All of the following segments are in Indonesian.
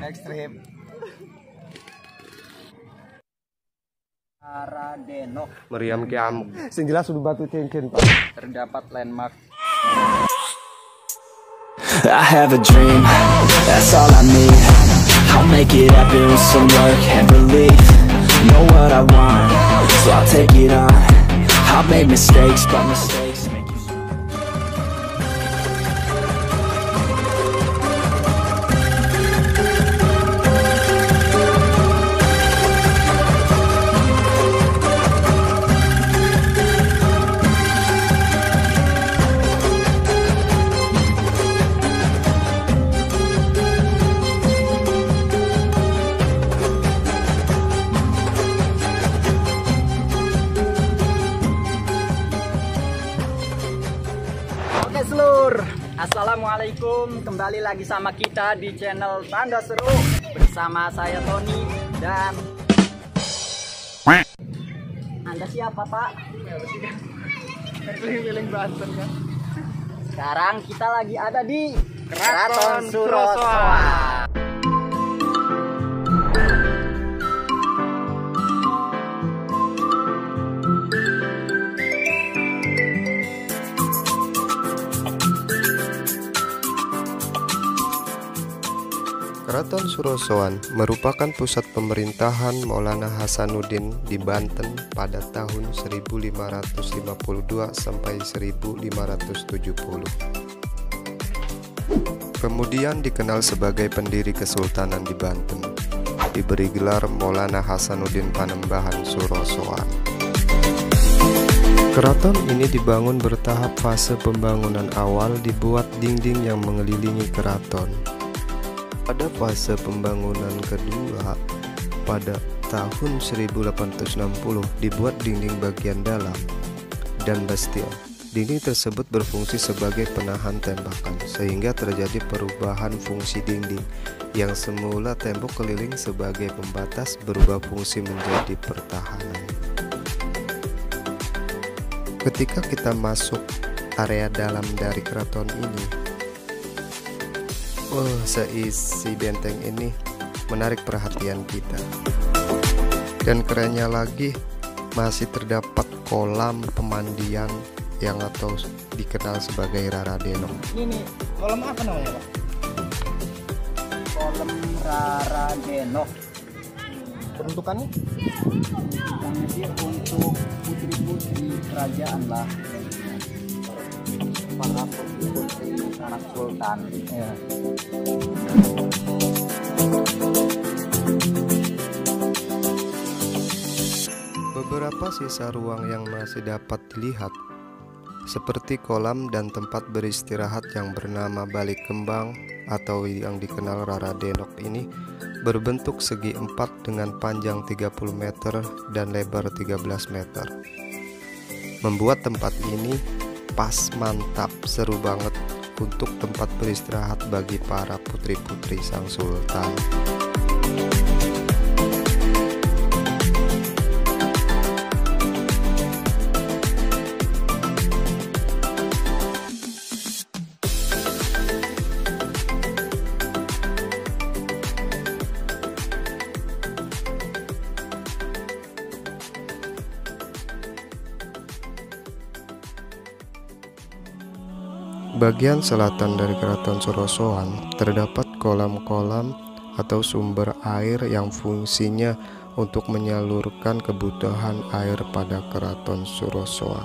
Ekstrim. Radenok. Meriam ke amuk. Sing jelas sudah batu cincin, Pak. Terdapat landmark. I have a dream, that's all I need. I'll make it happen with some work and belief. Know what I want, so I'll take it on. I've made mistakes, but mistakes make you strong. Assalamualaikum, kembali lagi sama kita di channel Tanda Seru bersama saya Tony dan Anda siapa, Pak? Keliling Banten kan. Sekarang kita lagi ada di Keraton Surosoan. Keraton Surosoan merupakan pusat pemerintahan Maulana Hasanuddin di Banten pada tahun 1552 sampai 1570. Kemudian dikenal sebagai pendiri Kesultanan di Banten. Diberi gelar Maulana Hasanuddin Panembahan Surosoan. Keraton ini dibangun bertahap. Fase pembangunan awal dibuat dinding yang mengelilingi keraton. Pada fase pembangunan kedua pada tahun 1860 dibuat dinding bagian dalam dan bastion. Dinding tersebut berfungsi sebagai penahan tembakan sehingga terjadi perubahan fungsi dinding yang semula tembok keliling sebagai pembatas berubah fungsi menjadi pertahanan. Ketika kita masuk area dalam dari keraton ini, seisi benteng ini menarik perhatian kita. Dan kerennya lagi, masih terdapat kolam pemandian yang atau dikenal sebagai Raradeno. Ini kolam apa namanya, Pak? Kolam Raradeno. Peruntukannya? Peruntukannya sih untuk putri-putri kerajaan lah. Para putri-putri anak sultan ya. Beberapa sisa ruang yang masih dapat dilihat seperti kolam dan tempat beristirahat yang bernama Balik Kembang atau yang dikenal Raradenok ini berbentuk segi empat dengan panjang 30 meter dan lebar 13 meter. Membuat tempat ini pas, mantap, seru banget untuk tempat beristirahat bagi para putri-putri sang sultan. Bagian selatan dari Keraton Surosoan terdapat kolam-kolam atau sumber air yang fungsinya untuk menyalurkan kebutuhan air pada Keraton Surosoan.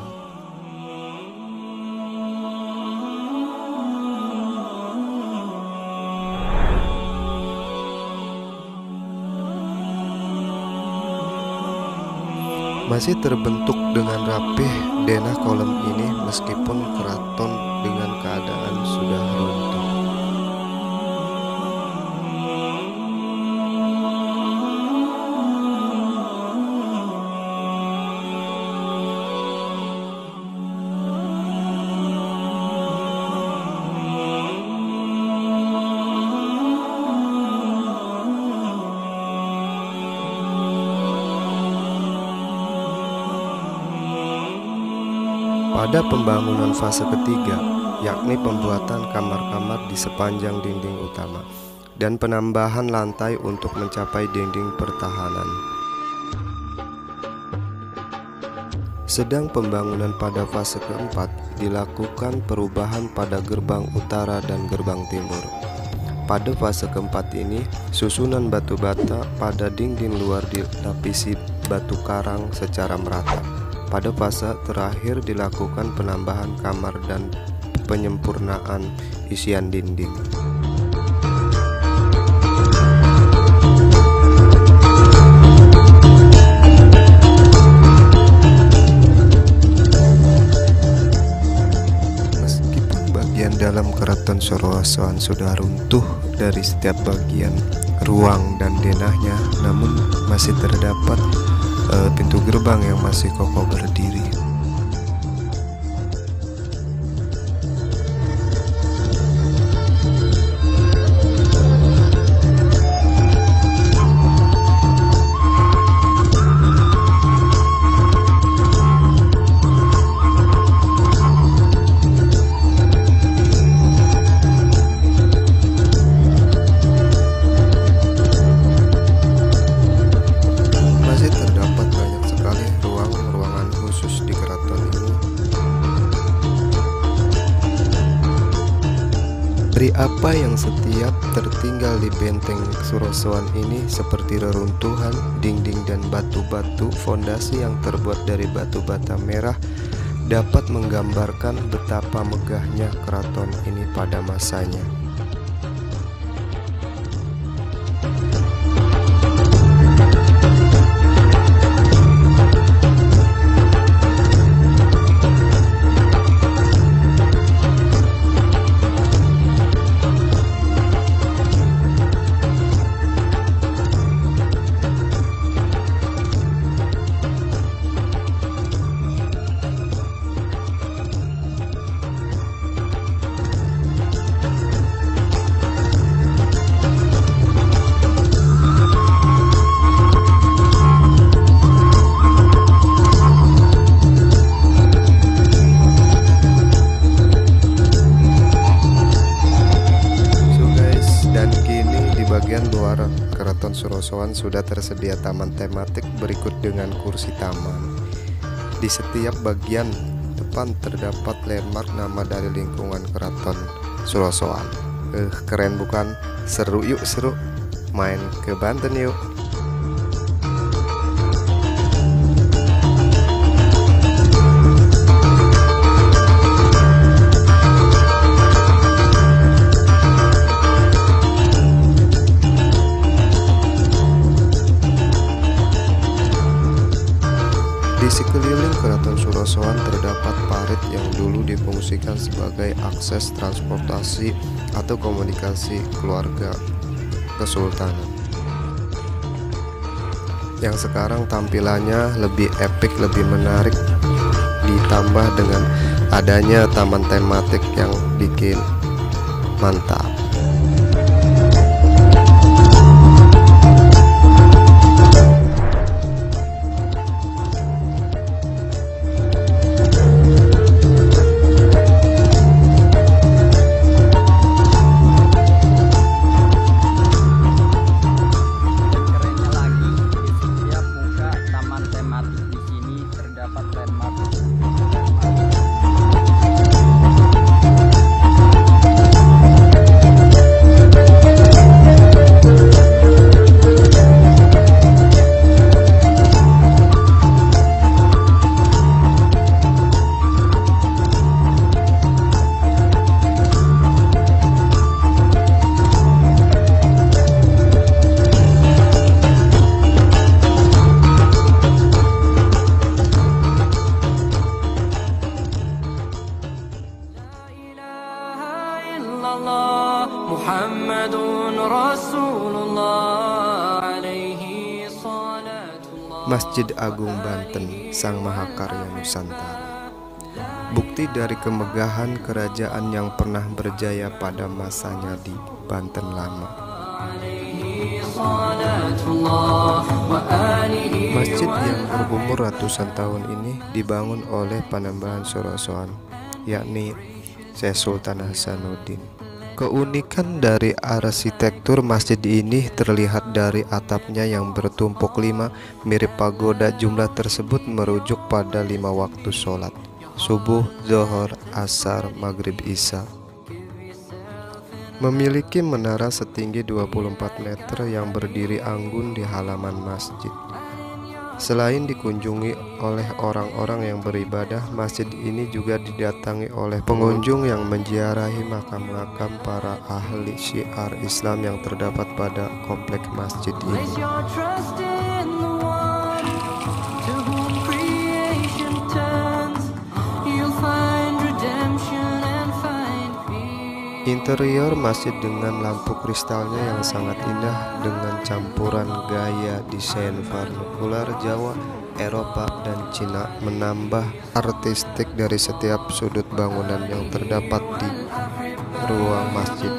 Masih terbentuk dengan rapih denah kolam ini meskipun keraton dengan keadaan sudah runtuh. Pada pembangunan fase ketiga, yakni pembuatan kamar-kamar di sepanjang dinding utama, dan penambahan lantai untuk mencapai dinding pertahanan. Sedang pembangunan pada fase keempat dilakukan perubahan pada gerbang utara dan gerbang timur. Pada fase keempat ini, susunan batu bata pada dinding luar dilapisi batu karang secara merata. Pada fase terakhir dilakukan penambahan kamar dan penyempurnaan isian dinding. Dalam keraton Soroasoan sudah runtuh dari setiap bagian ruang dan denahnya, namun masih terdapat pintu gerbang yang masih kokoh berdiri. Dari apa yang setiap tertinggal di benteng Sorosoan ini seperti reruntuhan dinding dan batu-batu fondasi yang terbuat dari batu bata merah dapat menggambarkan betapa megahnya keraton ini pada masanya. Luar Keraton Sorosoan sudah tersedia taman tematik berikut dengan kursi taman. Di setiap bagian depan terdapat landmark nama dari lingkungan Keraton Sorosoan. Keren bukan? Seru yuk, seru. Main ke Banten yuk. Di sekeliling Keraton Sorosoan terdapat parit yang dulu difungsikan sebagai akses transportasi atau komunikasi keluarga kesultanan, yang sekarang tampilannya lebih epik, lebih menarik, ditambah dengan adanya taman tematik yang bikin mantap. Masjid Agung Banten, Sang Mahakarya Nusantara. Bukti dari kemegahan kerajaan yang pernah berjaya pada masanya di Banten lama. Masjid yang berumur ratusan tahun ini dibangun oleh Panembahan Sorosoan, yakni Syekh Sultan Hasanuddin. Keunikan dari arsitektur masjid ini terlihat dari atapnya yang bertumpuk 5 mirip pagoda. Jumlah tersebut merujuk pada 5 waktu sholat: subuh, zuhur, asar, maghrib, isya. Memiliki menara setinggi 24 meter yang berdiri anggun di halaman masjid. Selain dikunjungi oleh orang-orang yang beribadah, masjid ini juga didatangi oleh pengunjung yang menziarahi makam-makam para ahli syiar Islam yang terdapat pada kompleks masjid ini. Interior masjid dengan lampu kristalnya yang sangat indah dengan campuran gaya desain vernakular Jawa, Eropa, dan Cina menambah artistik dari setiap sudut bangunan yang terdapat di ruang masjid.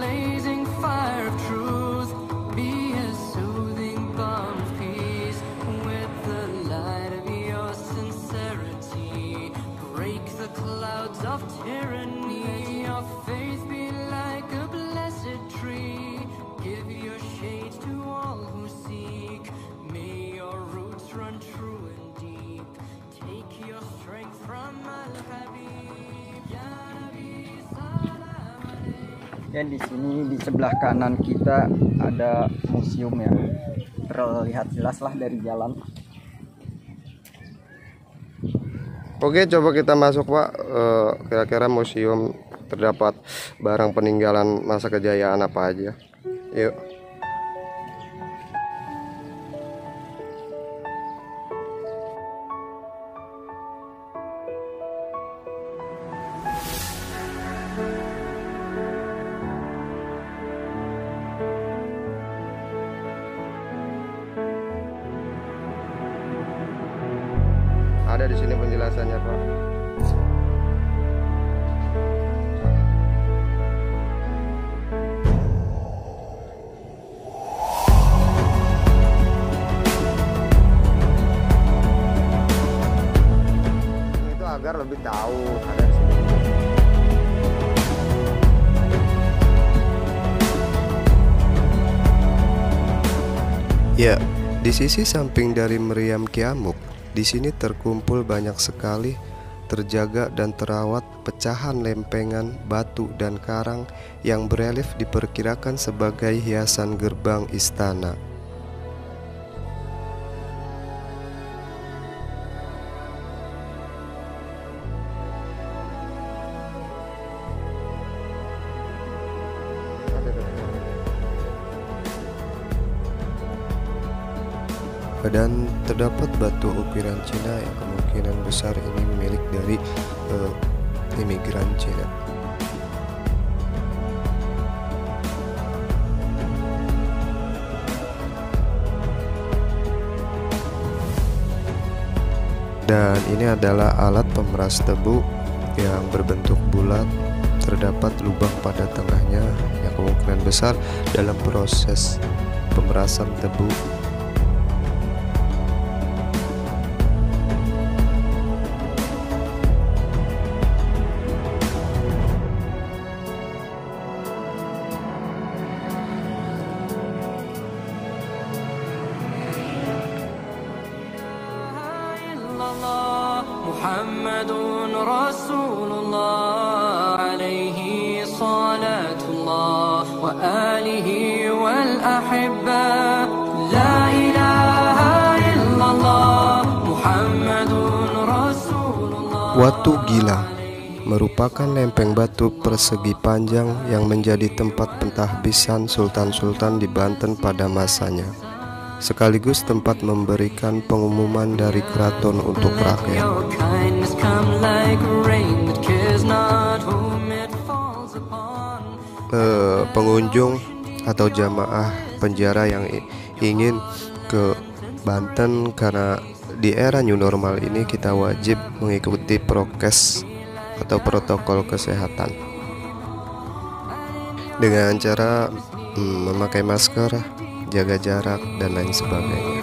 Dan di sini di sebelah kanan kita ada museum ya, terlihat jelas lah dari jalan. Oke, coba kita masuk Pak. Kira-kira museum terdapat barang peninggalan masa kejayaan apa aja? Yuk. Ada di sini penjelasannya, Pak. Itu agar lebih tahu ada di sini. Ya, di sisi samping dari meriam Kiamuk, di sini terkumpul banyak sekali terjaga dan terawat pecahan lempengan batu dan karang yang berelief diperkirakan sebagai hiasan gerbang istana. Dan terdapat batu ukiran Cina yang kemungkinan besar ini milik dari imigran Cina. Dan ini adalah alat pemeras tebu yang berbentuk bulat, terdapat lubang pada tengahnya yang kemungkinan besar dalam proses pemerasan tebu. Muhammadun Rasulullah alaihi salatullah wa alihi wal ahibba la ilaha illallah Muhammadun Rasulullah. Watu Gila merupakan lempeng batu persegi panjang yang menjadi tempat pentahbisan sultan-sultan di Banten pada masanya, sekaligus tempat memberikan pengumuman dari keraton untuk rakyat. Pengunjung atau jamaah penjara yang ingin ke Banten, karena di era new normal ini kita wajib mengikuti prokes atau protokol kesehatan dengan cara memakai masker, jaga jarak, dan lain sebagainya.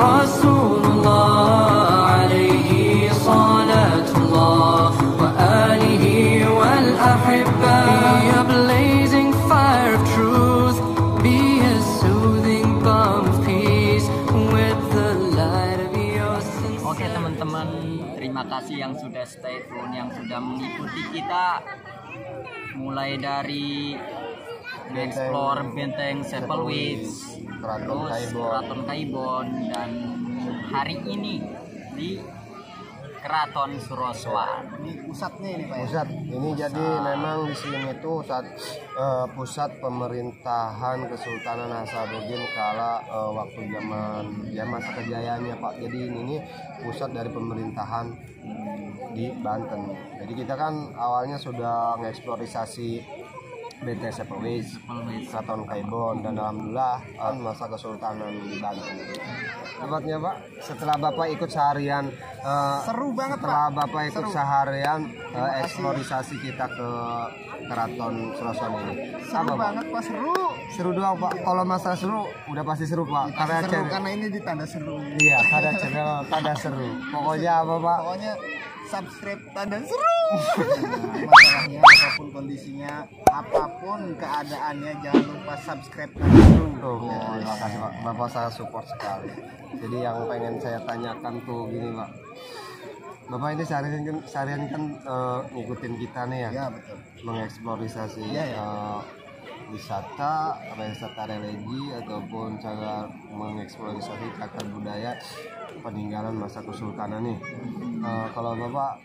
رسول الله عليه صلاة الله وآله والأحبة. Be a blazing fire of truth, be a soothing balm of peace with the light of your sincerity. Oke teman-teman, terima kasih yang sudah stay tune, yang sudah mengikuti kita mulai dari explore Benteng Sepelwitz, terus Keraton Kaibon, dan hari ini di Keraton Suroswan. Ini pusatnya ini Pak ya? Pusat. Ini jadi memang di sini itu pusat pemerintahan Kesultanan Hasanuddin kala waktu zaman ya masa kejayaannya Pak. Jadi ini pusat dari pemerintahan di Banten. Jadi kita kan awalnya sudah mengeksplorasi Benteng Sepelwitz, Keraton Kaibon, dan alhamdulillah masa Kesultanan di Banten. Tempatnya Pak, setelah Bapak ikut seharian Seru banget setelah Pak. Bapak ikut Seru. seharian eksplorisasi kita ke Keraton Suroswan ini. Seru Apa, Pak? banget Pak, seru. Seru doang Pak. Kalau masalah seru udah pasti seru Pak. Pasti seru channel- karena ini ditanda seru. iya, ada channel tanda seru. Pokoknya apa Pak? Pokoknya subscribe tanda seru. Masalahnya apapun kondisinya, apapun keadaannya, jangan lupa subscribe tanda seru. Oh, terima kasih Pak. Bapak saya support sekali. Jadi yang pengen saya tanyakan tuh gini Pak. Bapak ini seharian kan ngikutin kita nih ya, Ya betul. mengeksplorasi Iya, ya. wisata religi ataupun cara mengeksplorasi cagar budaya peninggalan masa Kesultanan nih. Kalau Bapak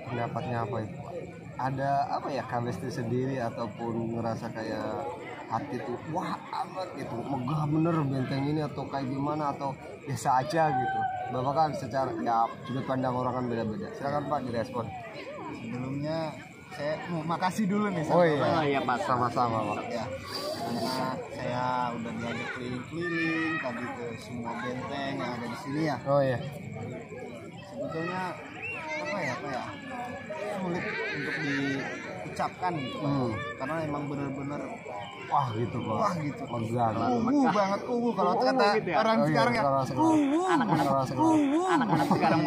pendapatnya apa itu Pak? Ada apa ya chemistry sendiri ataupun ngerasa kayak hati tuh wah amat gitu, megah bener benteng ini atau kayak gimana atau biasa aja gitu? Bapak kan secara ya sudut pandang orang kan beda-beda. Silakan Pak direspon. Sebelumnya saya mau makasih dulu nih sama Oh iya, Bapak. iya, Pak. Sama-sama Pak. Ya, karena saya udah diajak keliling-keliling tadi ke semua benteng yang ada di sini ya. Oh iya. Sebetulnya apa ya sulit untuk diucapkan gitu Pak. Karena emang bener-bener Wah gitu Pak. wah gitu. Megah. Banget kalau kata gitu ya? orang Oh iya, sekarang ya. kalau sekarang. Kalau sekarang. Anak-anak sekarang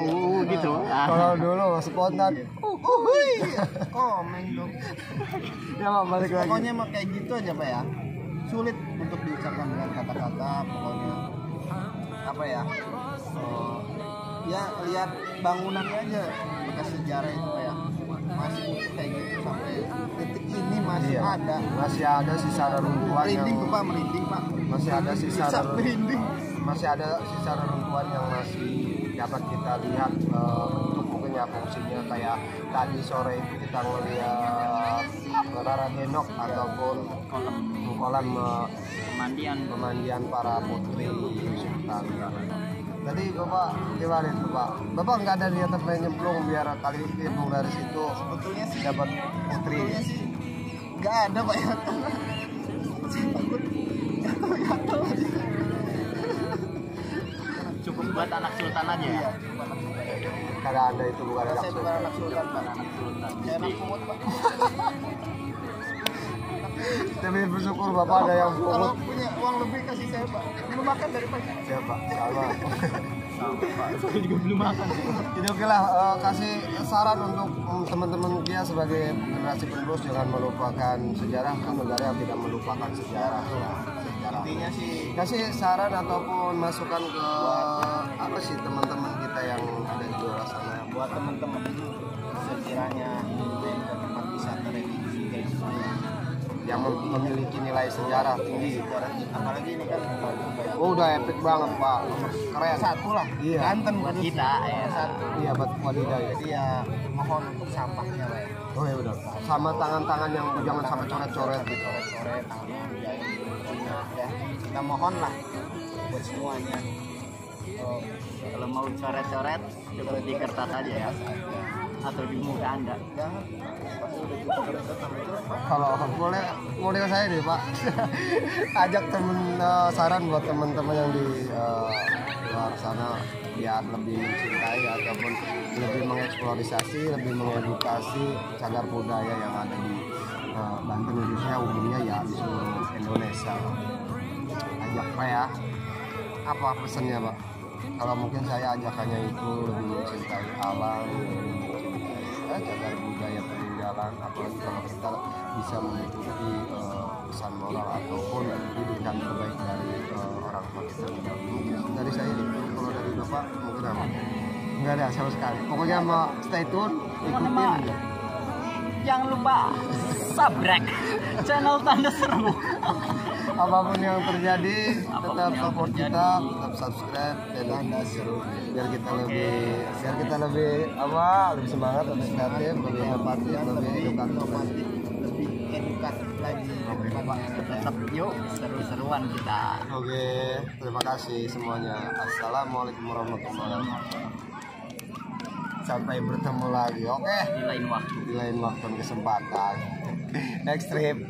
gitu. Kalau dulu spontan. Uhuy. Komen dong. Ya Pak balik lagi. Pokoknya mah kayak gitu aja Pak ya. Sulit untuk diucapkan dengan kata-kata. Pokoknya apa ya? Ya lihat bangunannya aja bekas sejarah itu Pak ya. Masih utuh kayak gitu sampai detik ini masih Iya. ada. Masih ada sisa reruntuhan yang Merinding tuh Pak, merinding Pak. masih ada sisa Bisa merinding. masih ada sisa reruntuhan yang masih dapat kita lihat bentuk mungkin ya fungsinya kayak tadi sore itu kita ngeliat Rara Genok ataupun kolam pemandian para putri Sultan. Tadi Bapak gimana itu Pak? Bapak nggak ada niat pengen nyemplung biar kali nyemplung dari situ Sebetulnya sih dapat putri. sebetulnya sih nggak ada Pak ya. Saya takut gatal aja. Cukup buat anak sultan aja ya. Karena Anda itu bukan anak Saya bukan sultan. anak sultan Pak. Saya anak pungut Pak. Tapi bersyukur Bapak ada yang Kalau pungut. punya uang lebih kasih saya Pak. Belum makan dari pagi. Siapa? Sama. Saya juga belum makan. Jadi oke lah, kasih saran untuk teman-teman dia sebagai generasi penerus jangan melupakan sejarah, kan negara yang tidak melupakan sejarah. Intinya sih Kasih saran ataupun masukan ke apa sih teman-teman kita yang ada di luar sana. buat teman-teman sekiranya ingin ke tempat wisata religi kayak gitu Yang memiliki nilai sejarah tinggi. sejarah apalagi ini kan Oh udah epic banget Pak, keren. satu lah Iya. Banten Buat kita ya. satu. Iya buat wadidah ya. Jadi ya mohon untuk sampahnya Pak ya. Oh ya udah. Sama tangan-tangan yang jangan sampai coret-coret gitu. Coret-coret tangan ya kita mohon lah buat semuanya. Kalau mau coret-coret cukup di kertas aja ya, atau di muka Anda. Jangan pasti udah cukup kertas sampai coret Pak. Kalau boleh ke saya deh Pak. Ajak saran buat teman-teman yang di luar sana biar lebih mencintai ataupun lebih mengeksplorasi, lebih mengedukasi cagar budaya yang ada di Banten khususnya umumnya ya di seluruh Indonesia. Ajak Pak ya. Apa pesannya Pak? Kalau mungkin saya ajakannya itu lebih mencintai alam, lebih mencintai cagar budaya peninggalan, apalagi kalau kita bisa mengikuti pesan moral ataupun didikan terbaik dari orang tua kita. Mungkin dari saya itu, kalau dari Bapak mungkin apa? Enggak ada sama sekali. Pokoknya mau stay tune, ikutin aja. Jangan lupa subscribe channel Tanda Seru. Apapun yang terjadi, tetap support kita, tetap subscribe channel Tanda Seru. Biar kita lebih lebih semangat, lebih kreatif, lebih inovatif, lebih edukatif, lebih edukatif lagi. Tetap yuk seru-seruan kita. Oke, terima kasih semuanya. Assalamualaikum warahmatullahi wabarakatuh. Sampai bertemu lagi, oke? Di lain waktu. Di lain waktu dan kesempatan. Next trip.